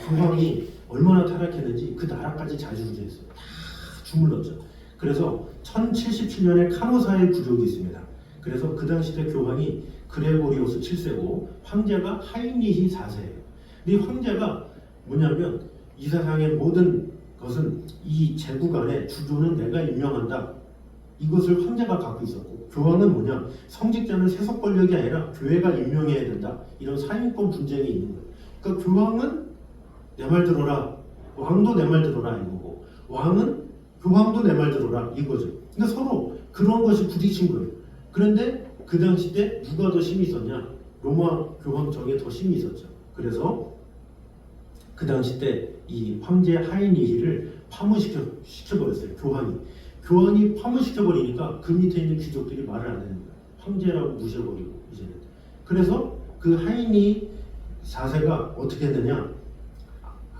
S1: 교황이 얼마나 타락했는지 그 나라까지 자주우지했어요. 다 주물렀죠. 그래서 1077년에 카노사의 굴욕이 있습니다. 그래서 그 당시 때 교황이 그레고리오스 7세고 황제가 하이니히 4세예요. 근데 황제가 뭐냐면 이 세상의 모든 것은 이 제국 안에 주도는 내가 임명한다. 이것을 황제가 갖고 있었고 교황은 뭐냐? 성직자는 세속 권력이 아니라 교회가 임명해야 된다. 이런 사인권 분쟁이 있는 거예요. 그러니까 교황은 내 말 들어라. 왕도 내 말 들어라 이거고 왕은 교황도 내 말 들어라 이거죠. 그러니까 서로 그런 것이 부딪힌 거예요. 그런데 그 당시 때 누가 더 힘이 있었냐? 로마 교황청에 더 힘이 있었죠. 그래서 그 당시 때 이 황제 하이니히를 파문시켜버렸어요. 교황이 파문시켜버리니까 그 밑에 있는 귀족들이 말을 안 하는 거예요. 황제라고 무셔버리고 이제는. 그래서 그 하이니 4세가 어떻게 했느냐?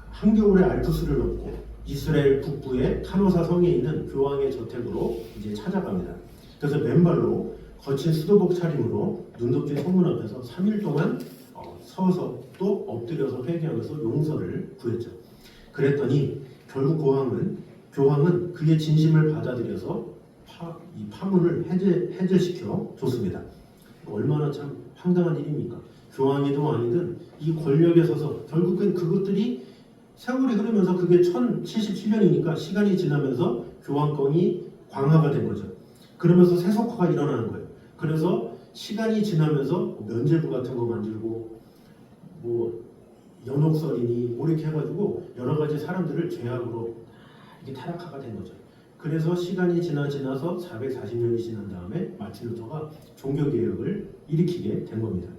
S1: 한겨울에 알프스를 넘고 이스라엘 북부의 카노사 성에 있는 교황의 저택으로 이제 찾아갑니다. 그래서 맨발로 거친 수도복 차림으로 눈높이 성문 앞에서 3일 동안 서서 또 엎드려서 회개하면서 용서를 구했죠. 그랬더니 결국 교황은 그의 진심을 받아들여서 이 파문을 해제시켜 줬습니다. 얼마나 참 황당한 일입니까? 교황이든 왕이든 이 권력에 서서 결국엔 그것들이 세월이 흐르면서 그게 1077년이니까 시간이 지나면서 교황권이 강화가 된 거죠. 그러면서 세속화가 일어나는 거예요. 그래서 시간이 지나면서 면죄부 같은 거 만들고 뭐 연옥설이니 뭐 이렇게 해가지고 여러 가지 사람들을 죄악으로 이게 타락화가 된 거죠. 그래서 시간이 지나서 440년이 지난 다음에 마틴 루터가 종교개혁을 일으키게 된 겁니다.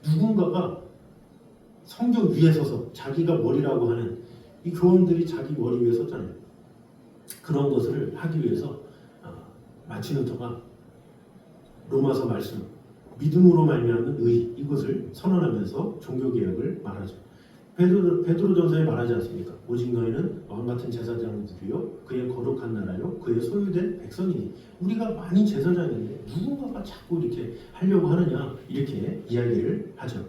S1: 누군가가 성경 위에 서서 자기가 머리라고 하는 이 교황들이 자기 머리 위에 섰잖아요. 그런 것을 하기 위해서 마틴 루터가 로마서 말씀 믿음으로 말미암는 의 이것을 선언하면서 종교개혁을 말하죠. 베드로전서에 말하지 않습니까? 오직 너희는 왕같은 제사장들이요 그의 거룩한 나라요 그의 소유된 백성이니. 우리가 많이 제사장인데 누군가가 자꾸 이렇게 하려고 하느냐 이렇게 이야기를 하죠.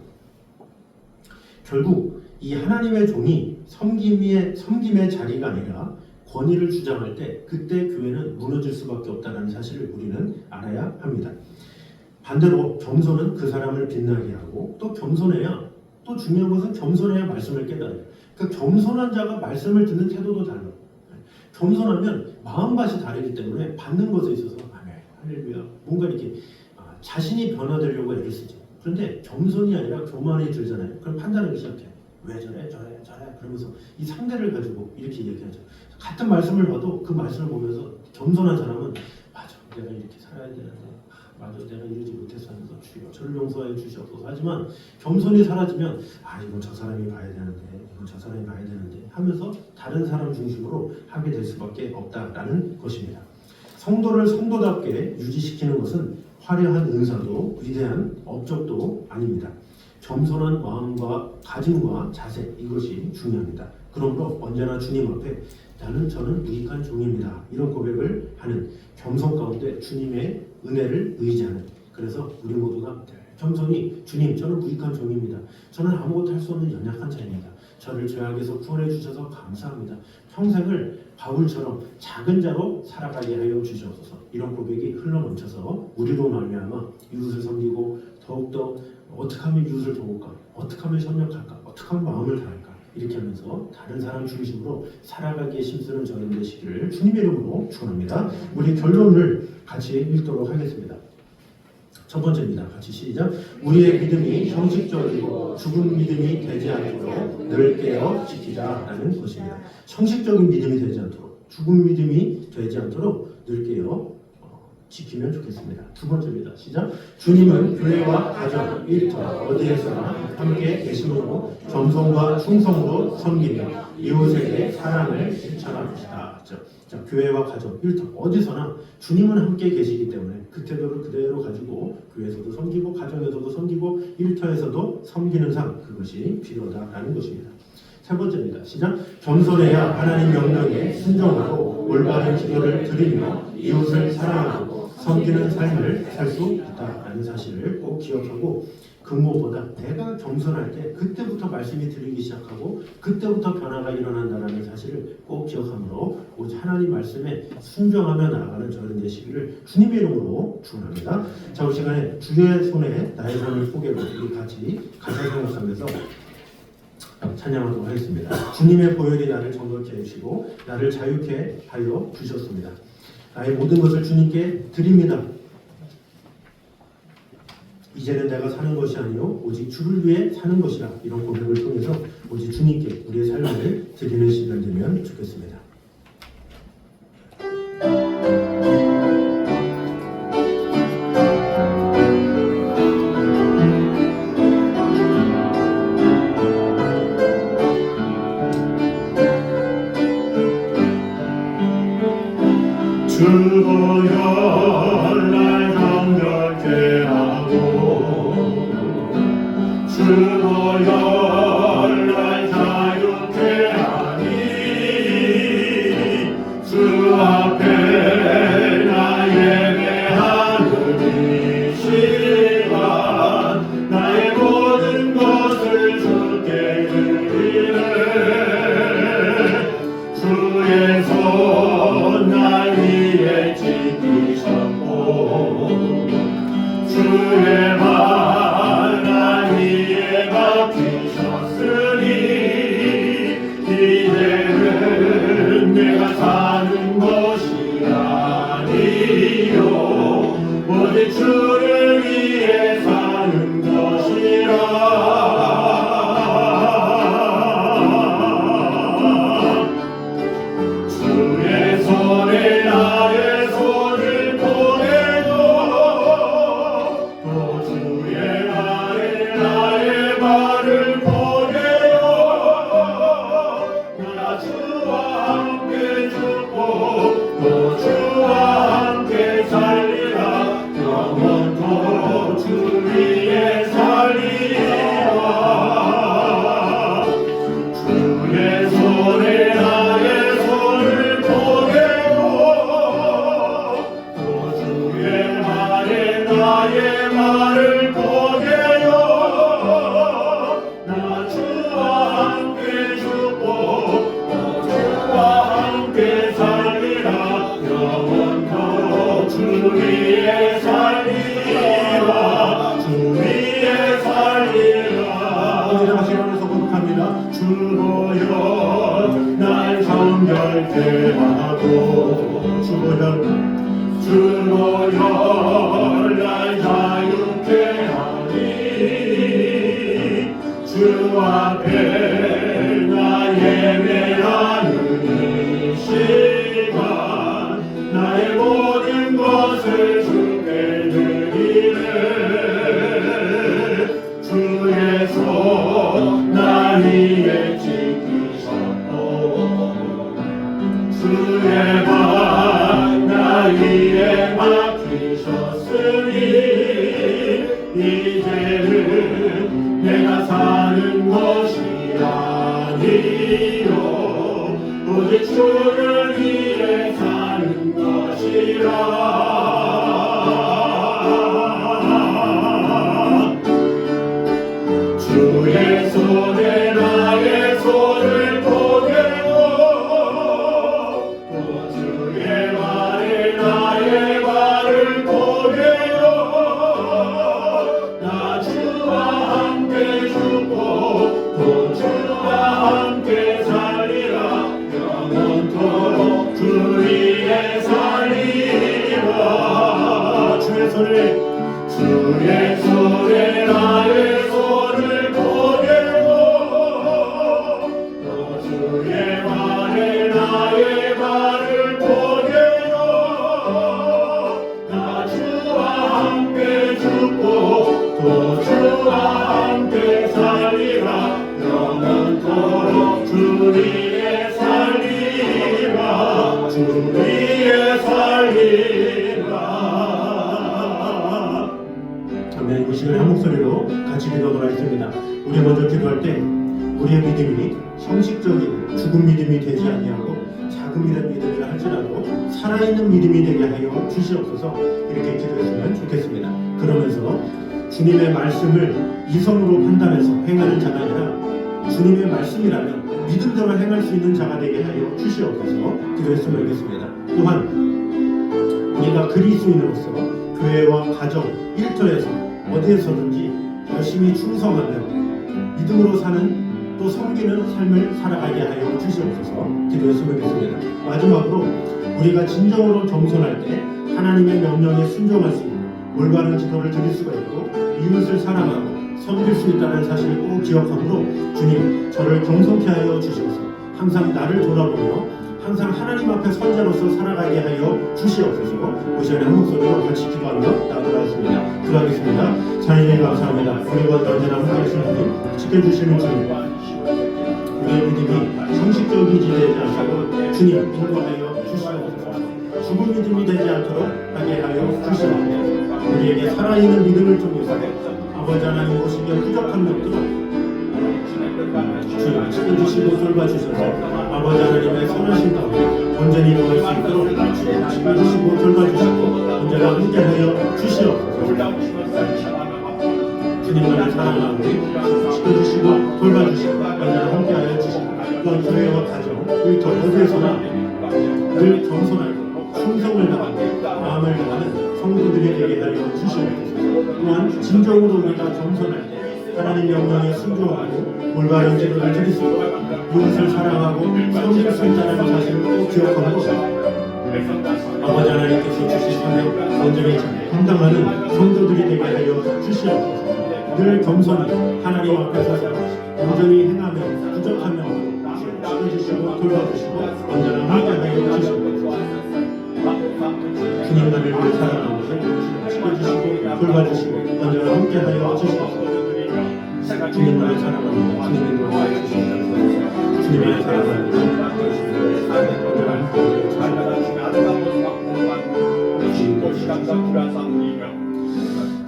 S1: 결국 이 하나님의 종이 섬김의 자리가 아니라 권위를 주장할 때 그때 교회는 무너질 수밖에 없다는 사실을 우리는 알아야 합니다. 반대로 겸손은 그 사람을 빛나게 하고 또 겸손해야 또 중요한 것은 겸손해야 말씀을 깨달아요. 그러니까 겸손한 자가 말씀을 듣는 태도도 달라요. 겸손하면 마음밭이 다르기 때문에 받는 것에 있어서 아멘, 할렐루야 뭔가 이렇게 자신이 변화되려고 애를 쓰죠. 그런데 겸손이 아니라 교만이 들잖아요. 그럼 판단하기 시작해요. 왜 저래 그러면서 이 상대를 가지고 이렇게 얘기하죠. 같은 말씀을 봐도 그 말씀을 보면서 겸손한 사람은 맞아 내가 이렇게 살아야 되는데 맞아 내가 이러지 못했으면서 주여 저를 용서해 주시옵소서. 하지만 겸손이 사라지면 이건 저 사람이 봐야 되는데 이건 저 사람이 봐야 되는데 하면서 다른 사람 중심으로 하게 될 수밖에 없다라는 것입니다. 성도를 성도답게 유지시키는 것은 화려한 은사도 위대한 업적도 아닙니다. 겸손한 마음과 가짐과 자세 이것이 중요합니다. 그러므로 언제나 주님 앞에 저는 무익한 종입니다. 이런 고백을 하는 겸손 가운데 주님의 은혜를 의지하는, 그래서 우리 모두가 겸손히 주님, 저는 무익한 종입니다. 저는 아무것도 할 수 없는 연약한 자입니다. 저를 죄악에서 구원해 주셔서 감사합니다. 평생을 바울처럼 작은 자로 살아가게 하여 주시옵소서. 이런 고백이 흘러넘쳐서 우리로 말미암아 이웃을 섬기고 더욱더 어떻게 하면 이웃을 도울까, 어떻게 하면 협력할까, 어떻게 하면 마음을 다할까, 이렇게 하면서 다른 사람 중심으로 살아가기에 힘쓰는 저는 되시기를 주님의 이름으로 축원합니다. 우리 결론을 같이 읽도록 하겠습니다. 첫 번째입니다. 같이 시작. 우리의 믿음이 형식적이고 죽은 믿음이 되지 않도록 늘 깨어 지키자라는 것입니다. 형식적인 믿음이 되지 않도록, 죽은 믿음이 되지 않도록 늘 깨어 지키면 좋겠습니다. 두 번째입니다. 시작. 주님은 교회와 가정, 일터, 어디에서나 함께 계심으로 겸손과 충성으로 섬기며 이웃에게 사랑을 실천합시다. 자, 교회와 가정, 일터, 어디서나 주님은 함께 계시기 때문에 그 태도를 그대로 가지고 교회에서도 섬기고 가정에서도 섬기고 일터에서도 섬기는 삶, 그것이 필요하다라는 것입니다. 세 번째입니다. 시작. 겸손해야 하나님 명령에 순종하고 올바른 기도를 드리며 이웃을 사랑하고 섬기는 삶을 살 수 있다라는 사실을 꼭 기억하고, 그 무엇보다 내가 겸손할 때 그때부터 말씀이 들리기 시작하고 그때부터 변화가 일어난다는 사실을 꼭 기억하므로 오직 하나님 말씀에 순종하며 나아가는 저는 되시기를 주님의 이름으로 축원합니다. 자, 이 시간에 주의 손에 나의 손을 포개고 우리 같이 가사 생각하면서 찬양하도록 하겠습니다. 주님의 보혈이 나를 정결케 해주시고 나를 자유케 하여 주셨습니다. 나의 모든 것을 주님께 드립니다. 이제는 내가 사는 것이 아니요 오직 주를 위해 사는 것이라. 이런 고백을 통해서 오직 주님께 우리의 삶을 드리는 시간 되면 좋겠습니다.
S3: 주보혈 날 정결케 하고 주보혈 날 자유케 하니 주 앞에 나 예배하는 이 시간 나의 모든 것을 주께 드리네. 주의 손 날 위에 지키셨고 주의 발 날 위에 박히셨으니 이제는 내가 사는 것이 아니요 오직 주를 위해 사는 것이라. 주의 손에 나의 손을 보내고 또 주의 발에 나의 발을 보내요. 나 주와 함께 죽고 또 주와 함께 살리라. 영원토록 주 위에 살리라. 주의 손에 나의 손을 보내고 또 주의 말에 나의 말을 보내요. 나 주와 함께 죽고 또 주와 함께 살리라. 영원토록 주 위에 살리라. 주 위에 살리라.
S1: 오늘 시간에서 고백합니다.
S3: 주보혈 날 정결케 하고 주보혈 날 자유케 하니 주 앞에 나 예배하는 이 시간 나의 모든 것을 주께 드리네. 주의 손 나 위에 지키셨고 주의 발 나 위에 박히셨으니 이제는 내가 사는 것이 아니요 보게요 나 주와 함께 죽고 또 주와 함께 살리라 영원토록 주 위에 살리라 주의 손에 나의 손을 보게요 또 주의 발에 나의 발을 보게요 나 주와 함께 죽고 또 주와 함께 살리라 영원토록 주 위에 살리라 주 위에 살리라
S1: 아멘. 이 시간에 한 목소리로 같이 기도하도록 하겠습니다. 우리 먼저 기도할 때 우리의 믿음이 형식적이고 죽은 믿음이 되지 아니하고 작은 믿음이라 할지라도 살아있는 믿음이 되게 하여 주시옵소서. 이렇게 기도했으면 좋겠습니다. 그러면서 주님의 말씀을 이성으로 판단해서 행하는 자가 아니라 주님의 말씀이라면 믿음대로 행할 수 있는 자가 되게 하여 주시옵소서. 기도했으면 좋겠습니다. 또한 우리가 그리스도인으로서 교회와 가정, 일터에서 어디에서든지 열심히 충성하며 믿음으로 사는 또 섬기는 삶을 살아가게 하여 주시옵소서. 기도했으면 좋겠습니다. 마지막으로 우리가 진정으로 겸손할 때 하나님의 명령에 순종할 수 있는 올바른 기도를 드릴 수가 있고 이웃을 사랑하고 섬길 수 있다는 사실을 꼭 기억하므로 주님 저를 겸손케 하여 주시옵소서. 항상 나를 돌아보며 항상 하나님 앞에 선자로서 살아가게 하여 주시옵소서. 그 시간에 한 목소리로 같이 기도하며 나아가도록 하겠습니다. 기도하겠습니다. 하나님 감사합니다. 우리와 언제나 함께 하시는 주님, 지켜주시는 주님, 우리의 믿음이 형식적이지 되지 않고 주님 인도하여 주시옵소서. 죽은 믿음이 되지 않도록 하게 하여 주시옵소서. 우리에게 살아있는 믿음을 통해서 아버지 하나님 오시며 부족한 것들을 주여 지켜주시고 돌봐주셔서 아버지 하나님의 선하신 가운데 온전히 거할 수 있도록 주여 지켜주시고 돌봐주시고 언제나 함께하여 주시옵소서. 주님만을 사랑하고 지켜주시고 돌봐주시고 언제나 함께하여 주시고 또한 교회와 가정 일터 어디에서나 늘 겸손하고 충성을 다하고 마음을 다하는 성도들이 되게 하여 주시옵소서. 또한 진정으로 우리가 겸손할 때 하나님 명령에 순종하고 올바른 기도를 드릴 수 있고 이웃을 사랑하고 섬길 수 있다는 사실을 꼭 기억하고 아버지 하나님께서 주신 삶에 온전히 감당하는 성도들이 되게 하여 주시옵소서. 늘 겸손히 하나님 앞에 서서 온전히 행하며 부족하며 지켜주시고 돌봐주시고 언제나 함께하여 주시옵소서. 주님만을 위해 사랑하면서 지켜주시고 돌봐주시고 언제나 함께하여 주시옵소서. 주님만을 사랑합니다. 주님의 노래를 주시옵소서. 주님의 사랑합니다.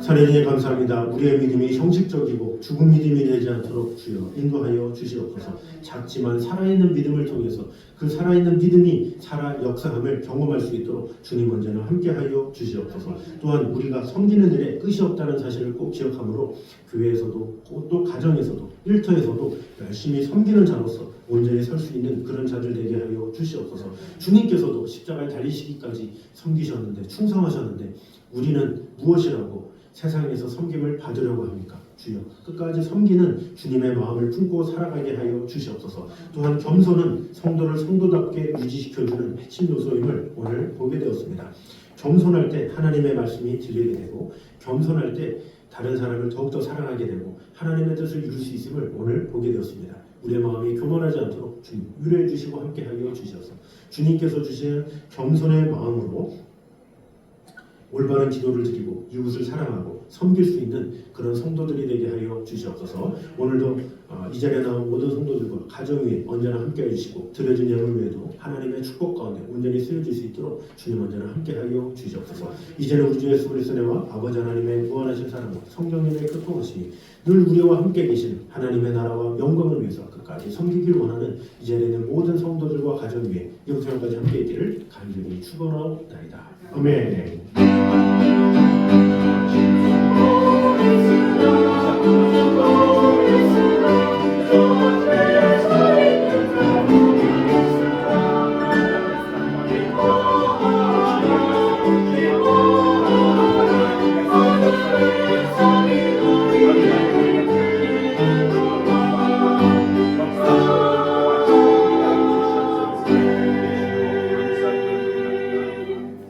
S1: 하나님 감사합니다. 우리의 믿음이 형식적이고 죽은 믿음이 되지 않도록 주여 인도하여 주시옵소서. 작지만 살아있는 믿음을 통해서 그 살아있는 믿음이 살아 역사함을 경험할 수 있도록 주님 언제나 함께하여 주시옵소서. 또한 우리가 섬기는 일에 끝이 없다는 사실을 꼭 기억하므로 교회에서도 또 가정에서도 일터에서도 열심히 섬기는 자로서 온전히 설 수 있는 그런 자들 되게 하여 주시옵소서. 주님께서도 십자가에 달리시기까지 섬기셨는데 충성하셨는데 우리는 무엇이라고 세상에서 섬김을 받으려고 합니까? 주여 끝까지 섬기는 주님의 마음을 품고 살아가게 하여 주시옵소서. 또한 겸손은 성도를 성도답게 유지시켜주는 핵심 요소임을 오늘 보게 되었습니다. 겸손할 때 하나님의 말씀이 들리게 되고 겸손할 때 다른 사람을 더욱더 사랑하게 되고 하나님의 뜻을 이룰 수 있음을 오늘 보게 되었습니다. 우리의 마음이 교만하지 않도록 주님 위로해 주시고 함께하여 주셔서 주님께서 주신 겸손의 마음으로 올바른 기도를 드리고 이웃을 사랑하고 섬길 수 있는 그런 성도들이 되게 하여 주시옵소서. 오늘도 이 자리에 나온 모든 성도들과 가정 위에 언제나 함께해 주시고 드려진 예물 외에도 하나님의 축복 가운데 온전히 쓰여질 수 있도록 주님 언제나 함께하여 주시옵소서. 이제는 우리 주 예수 그리스도의 은혜와 아버지 하나님의 무한하신 사랑과 성령님의 교통하심이 늘 우리와 함께 계신 하나님의 나라와 영광을 위해서 끝까지 섬기기를 원하는 이 자리에 있는 모든 성도들과 가정 위에 영생까지 함께 있기를 간절히 축원하옵나이다. 아멘.